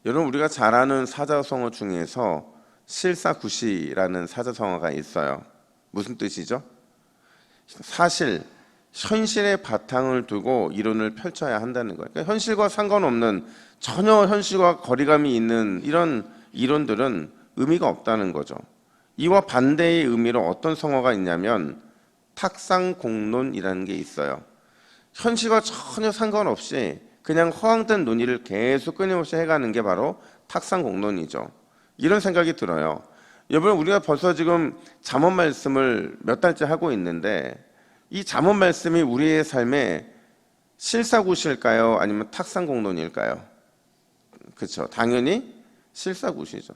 여러분, 우리가 잘 아는 사자성어 중에서 실사구시라는 사자성어가 있어요. 무슨 뜻이죠? 사실, 현실의 바탕을 두고 이론을 펼쳐야 한다는 거예요. 그러니까 현실과 상관없는, 전혀 현실과 거리감이 있는 이런 이론들은 의미가 없다는 거죠. 이와 반대의 의미로 어떤 성어가 있냐면 탁상공론이라는 게 있어요. 현실과 전혀 상관없이 그냥 허황된 논의를 계속 끊임없이 해가는 게 바로 탁상공론이죠. 이런 생각이 들어요. 여러분, 우리가 벌써 지금 잠언 말씀을 몇 달째 하고 있는데 이 잠언 말씀이 우리의 삶에 실사구시일까요? 아니면 탁상공론일까요? 그렇죠. 당연히 실사구시죠.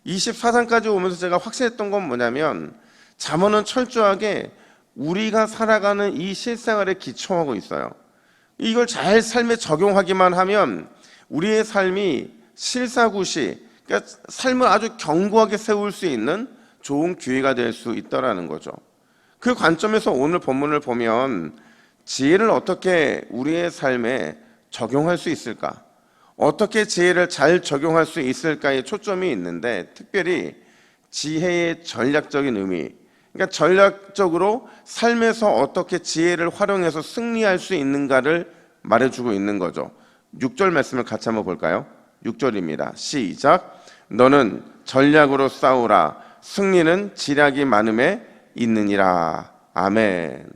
24장까지 오면서 제가 확신했던 건 뭐냐면 잠언은 철저하게 우리가 살아가는 이 실생활에 기초하고 있어요. 이걸 잘 삶에 적용하기만 하면 우리의 삶이 실사구시, 그러니까 삶을 아주 견고하게 세울 수 있는 좋은 기회가 될 수 있다는 거죠. 그 관점에서 오늘 본문을 보면 지혜를 어떻게 우리의 삶에 적용할 수 있을까? 어떻게 지혜를 잘 적용할 수 있을까에 초점이 있는데 특별히 지혜의 전략적인 의미, 그러니까 전략적으로 삶에서 어떻게 지혜를 활용해서 승리할 수 있는가를 말해주고 있는 거죠. 6절 말씀을 같이 한번 볼까요? 6절입니다. 시작. 너는 전략으로 싸우라. 승리는 지략이 많음에 있느니라. 아멘.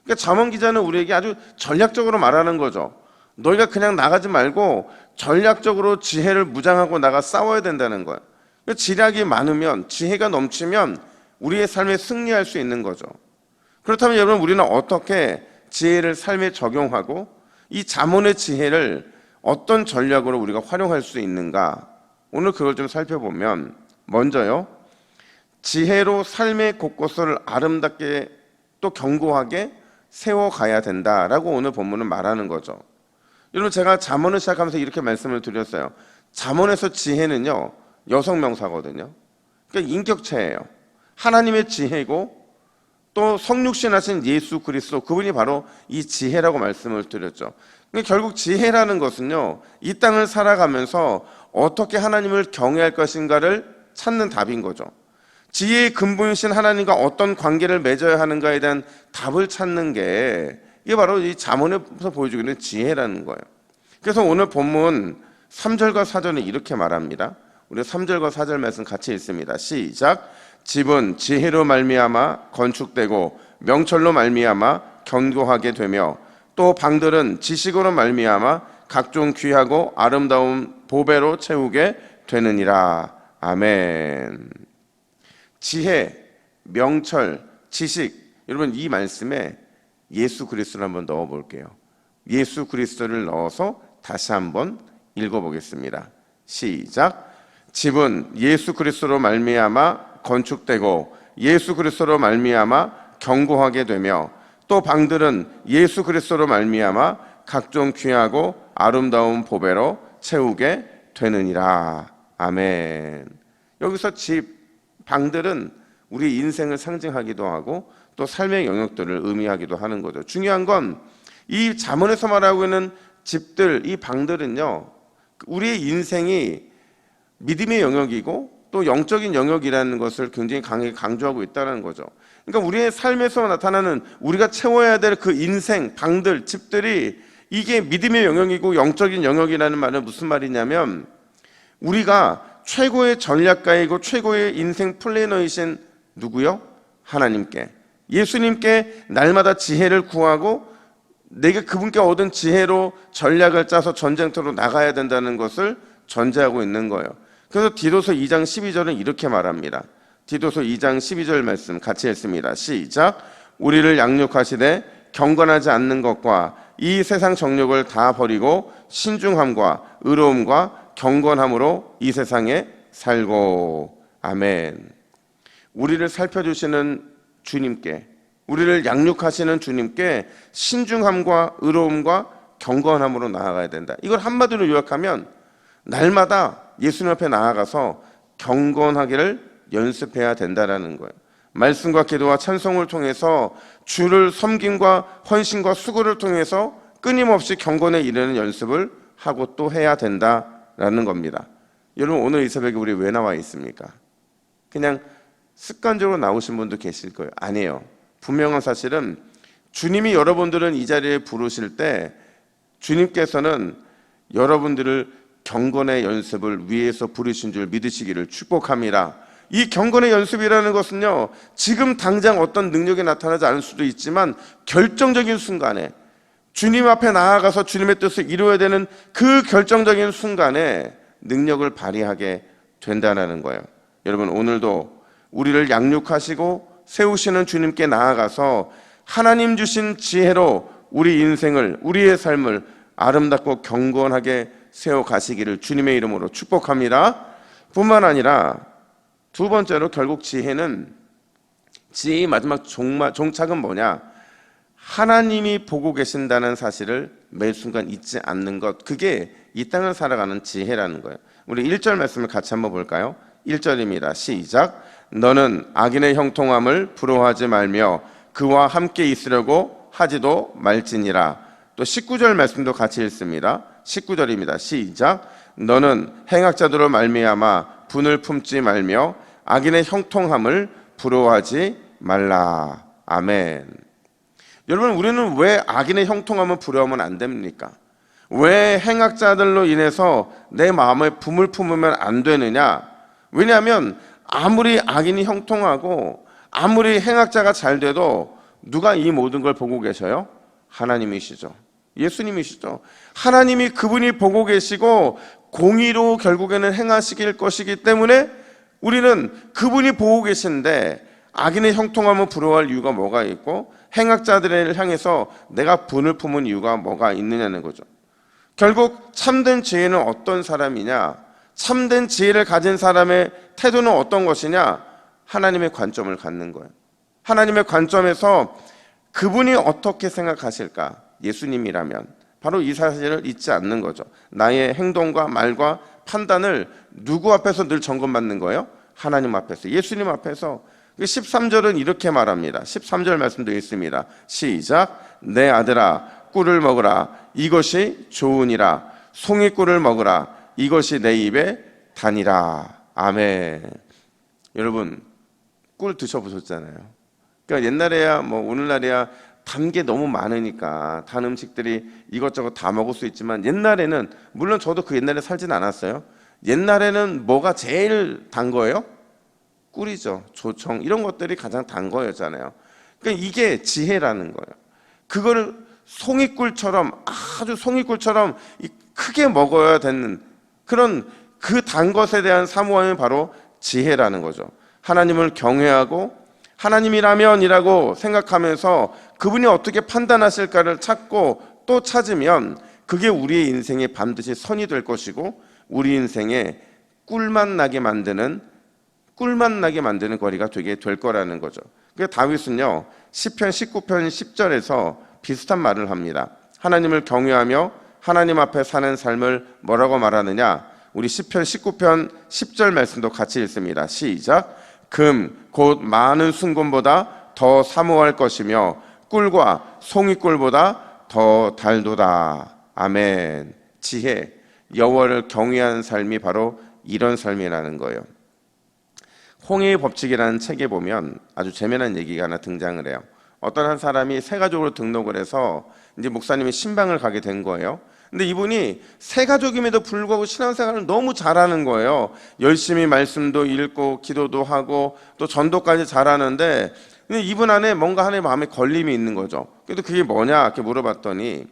그러니까 잠언 기자는 우리에게 아주 전략적으로 말하는 거죠. 너희가 그냥 나가지 말고 전략적으로 지혜를 무장하고 나가 싸워야 된다는 거예요. 지략이 많으면, 지혜가 넘치면 우리의 삶에 승리할 수 있는 거죠. 그렇다면 여러분, 우리는 어떻게 지혜를 삶에 적용하고 이 잠언의 지혜를 어떤 전략으로 우리가 활용할 수 있는가? 오늘 그걸 좀 살펴보면 먼저요, 지혜로 삶의 곳곳을 아름답게 또 견고하게 세워가야 된다라고 오늘 본문은 말하는 거죠. 여러분, 제가 잠언을 시작하면서 이렇게 말씀을 드렸어요. 잠언에서 지혜는요, 여성 명사거든요. 그러니까 인격체예요. 하나님의 지혜고 또 성육신하신 예수 그리스도, 그분이 바로 이 지혜라고 말씀을 드렸죠. 그러니까 결국 지혜라는 것은요, 이 땅을 살아가면서 어떻게 하나님을 경외할 것인가를 찾는 답인 거죠. 지혜의 근본이신 하나님과 어떤 관계를 맺어야 하는가에 대한 답을 찾는 게 이게 바로 이 잠언에서 보여주고 있는 지혜라는 거예요. 그래서 오늘 본문 3절과 4절은 이렇게 말합니다. 우리 3절과 4절 말씀 같이 읽습니다. 시작. 집은 지혜로 말미암아 건축되고 명철로 말미암아 견고하게 되며 또 방들은 지식으로 말미암아 각종 귀하고 아름다운 보배로 채우게 되느니라. 아멘. 지혜, 명철, 지식, 여러분 이 말씀에 예수 그리스도를 한번 넣어 볼게요. 예수 그리스도를 넣어서 다시 한번 읽어보겠습니다. 시작. 집은 예수 그리스도로 말미암아 건축되고 예수 그리스도로 말미암아 견고하게 되며 또 방들은 예수 그리스도로 말미암아 각종 귀하고 아름다운 보배로 채우게 되느니라. 아멘. 여기서 집, 방들은 우리 인생을 상징하기도 하고 또 삶의 영역들을 의미하기도 하는 거죠. 중요한 건 이 잠언에서 말하고 있는 집들, 이 방들은요, 우리의 인생이 믿음의 영역이고 또 영적인 영역이라는 것을 굉장히 강하게 강조하고 있다는 거죠. 그러니까 우리의 삶에서 나타나는 우리가 채워야 될 그 인생, 방들, 집들이 이게 믿음의 영역이고 영적인 영역이라는 말은 무슨 말이냐면 우리가 최고의 전략가이고 최고의 인생 플래너이신 누구요? 하나님께, 예수님께 날마다 지혜를 구하고 내가 그분께 얻은 지혜로 전략을 짜서 전쟁터로 나가야 된다는 것을 전제하고 있는 거예요. 그래서 디도서 2장 12절은 이렇게 말합니다. 디도서 2장 12절 말씀 같이 읽습니다. 시작. 우리를 양육하시되 경건하지 않는 것과 이 세상 정욕을 다 버리고 신중함과 의로움과 경건함으로 이 세상에 살고. 아멘. 우리를 살펴주시는 주님께, 우리를 양육하시는 주님께 신중함과 의로움과 경건함으로 나아가야 된다. 이걸 한마디로 요약하면 날마다 예수님 앞에 나아가서 경건하기를 연습해야 된다라는 거예요. 말씀과 기도와 찬송을 통해서 주를 섬김과 헌신과 수고를 통해서 끊임없이 경건에 이르는 연습을 하고 또 해야 된다라는 라는 겁니다. 여러분, 오늘 이 새벽에 우리 왜 나와 있습니까? 그냥 습관적으로 나오신 분도 계실 거예요. 아니에요. 분명한 사실은 주님이 여러분들은 이 자리에 부르실 때 주님께서는 여러분들을 경건의 연습을 위해서 부르신 줄 믿으시기를 축복합니다. 이 경건의 연습이라는 것은요, 지금 당장 어떤 능력이 나타나지 않을 수도 있지만 결정적인 순간에 주님 앞에 나아가서 주님의 뜻을 이루어야 되는 그 결정적인 순간에 능력을 발휘하게 된다는 거예요. 여러분, 오늘도 우리를 양육하시고 세우시는 주님께 나아가서 하나님 주신 지혜로 우리 인생을, 우리의 삶을 아름답고 경건하게 세워가시기를 주님의 이름으로 축복합니다. 뿐만 아니라 두 번째로 결국 지혜의 마지막 종착은 뭐냐? 하나님이 보고 계신다는 사실을 매 순간 잊지 않는 것, 그게 이 땅을 살아가는 지혜라는 거예요. 우리 1절 말씀을 같이 한번 볼까요? 1절입니다. 시작. 너는 악인의 형통함을 부러워하지 말며 그와 함께 있으려고 하지도 말지니라. 또 19절 말씀도 같이 읽습니다. 19절입니다. 시작. 너는 행악자들로 말미암아 분을 품지 말며 악인의 형통함을 부러워하지 말라. 아멘. 여러분, 우리는 왜 악인의 형통함을 부러워하면 안 됩니까? 왜 행악자들로 인해서 내 마음에 분을 품으면 안 되느냐? 왜냐하면 아무리 악인이 형통하고 아무리 행악자가 잘 돼도 누가 이 모든 걸 보고 계셔요? 하나님이시죠. 예수님이시죠. 하나님이 그분이 보고 계시고 공의로 결국에는 행하시길 것이기 때문에 우리는 그분이 보고 계신데 악인의 형통함을 부러워할 이유가 뭐가 있고 행악자들을 향해서 내가 분을 품은 이유가 뭐가 있느냐는 거죠. 결국 참된 지혜는 어떤 사람이냐? 참된 지혜를 가진 사람의 태도는 어떤 것이냐? 하나님의 관점을 갖는 거예요. 하나님의 관점에서 그분이 어떻게 생각하실까? 예수님이라면 바로 이 사실을 잊지 않는 거죠. 나의 행동과 말과 판단을 누구 앞에서 늘 점검받는 거예요? 하나님 앞에서, 예수님 앞에서. 13절은 이렇게 말합니다. 13절 말씀도 있습니다. 시작. 내 아들아 꿀을 먹으라. 이것이 좋으니라. 송이꿀을 먹으라. 이것이 내 입에 다니라. 아멘. 여러분, 꿀 드셔보셨잖아요. 그러니까 옛날에야 뭐 오늘날에야 단 게 너무 많으니까 단 음식들이 이것저것 다 먹을 수 있지만 옛날에는, 물론 저도 그 옛날에 살진 않았어요. 옛날에는 뭐가 제일 단 거예요? 꿀이죠. 조청 이런 것들이 가장 단 거였잖아요. 그러니까 이게 지혜라는 거예요. 그거를 송이꿀처럼, 아주 송이꿀처럼 크게 먹어야 되는 그런 그 단 것에 대한 사모함이 바로 지혜라는 거죠. 하나님을 경외하고 하나님이라면이라고 생각하면서 그분이 어떻게 판단하실까를 찾고 또 찾으면 그게 우리의 인생에 반드시 선이 될 것이고 우리 인생에 꿀맛 나게 만드는 거리가 되게 될 거라는 거죠. 그래서 다윗은요, 시편 19편 10절에서 비슷한 말을 합니다. 하나님을 경외하며 하나님 앞에 사는 삶을 뭐라고 말하느냐? 우리 시편 19편 10절 말씀도 같이 읽습니다. 시작. 금 곧 많은 순금보다 더 사모할 것이며 꿀과 송이꿀보다 더 달도다. 아멘. 지혜, 여호와를 경외하는 삶이 바로 이런 삶이라는 거예요. 홍해의 법칙이라는 책에 보면 아주 재미난 얘기가 하나 등장을 해요. 어떤 한 사람이 새가족으로 등록을 해서 이제 목사님이 신방을 가게 된 거예요. 근데 이분이 새가족임에도 불구하고 신앙생활을 너무 잘하는 거예요. 열심히 말씀도 읽고 기도도 하고 또 전도까지 잘하는데 근데 이분 안에 뭔가 하나의 마음에 걸림이 있는 거죠. 그래도 그게 뭐냐 이렇게 물어봤더니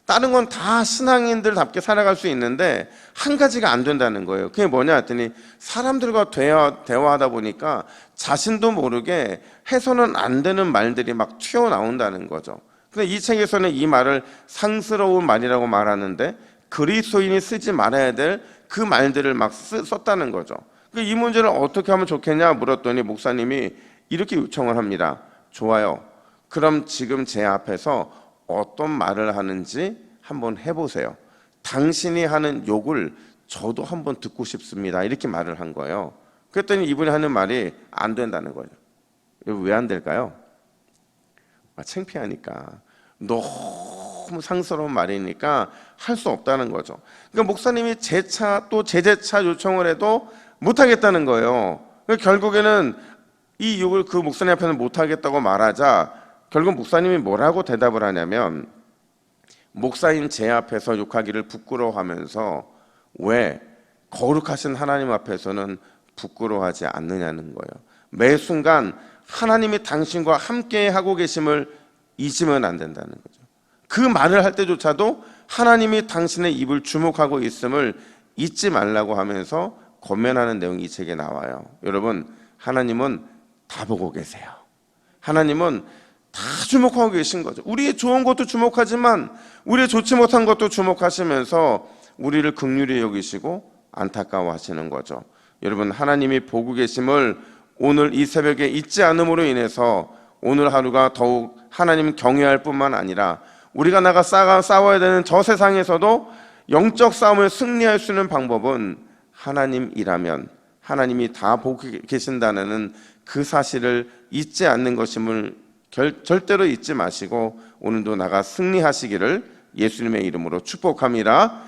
다른 건 다 신앙인들답게 살아갈 수 있는데 한 가지가 안 된다는 거예요. 그게 뭐냐 했더니 사람들과 대화하다 보니까 자신도 모르게 해서는 안 되는 말들이 막 튀어나온다는 거죠. 근데 이 책에서는 이 말을 상스러운 말이라고 말하는데 그리스도인이 쓰지 말아야 될 그 말들을 막 썼다는 거죠. 이 문제를 어떻게 하면 좋겠냐 물었더니 목사님이 이렇게 요청을 합니다. 좋아요. 그럼 지금 제 앞에서 어떤 말을 하는지 한번 해보세요. 당신이 하는 욕을 저도 한번 듣고 싶습니다. 이렇게 말을 한 거예요. 그랬더니 이분이 하는 말이 안 된다는 거예요. 왜 안 될까요? 창피하니까. 너무 상스러운 말이니까 할 수 없다는 거죠. 그러니까 목사님이 재차 또 재재차 요청을 해도 못하겠다는 거예요. 그러니까 결국에는 이 욕을 그 목사님 앞에는 못하겠다고 말하자 결국 목사님이 뭐라고 대답을 하냐면, 목사인 제 앞에서 욕하기를 부끄러워하면서 왜 거룩하신 하나님 앞에서는 부끄러워하지 않느냐는 거예요. 매 순간 하나님이 당신과 함께 하고 계심을 잊으면 안 된다는 거죠. 그 말을 할 때조차도 하나님이 당신의 입을 주목하고 있음을 잊지 말라고 하면서 권면하는 내용이 이 책에 나와요. 여러분, 하나님은 다 보고 계세요. 하나님은 다 주목하고 계신 거죠. 우리의 좋은 것도 주목하지만 우리의 좋지 못한 것도 주목하시면서 우리를 긍휼히 여기시고 안타까워하시는 거죠. 여러분, 하나님이 보고 계심을 오늘 이 새벽에 잊지 않음으로 인해서 오늘 하루가 더욱 하나님 경외할 뿐만 아니라 우리가 나가 싸워야 되는 저 세상에서도 영적 싸움을 승리할 수 있는 방법은 하나님이라면, 하나님이 다 보고 계신다는 그 사실을 잊지 않는 것임을 절대로 잊지 마시고 오늘도 나가 승리하시기를 예수님의 이름으로 축복합니다.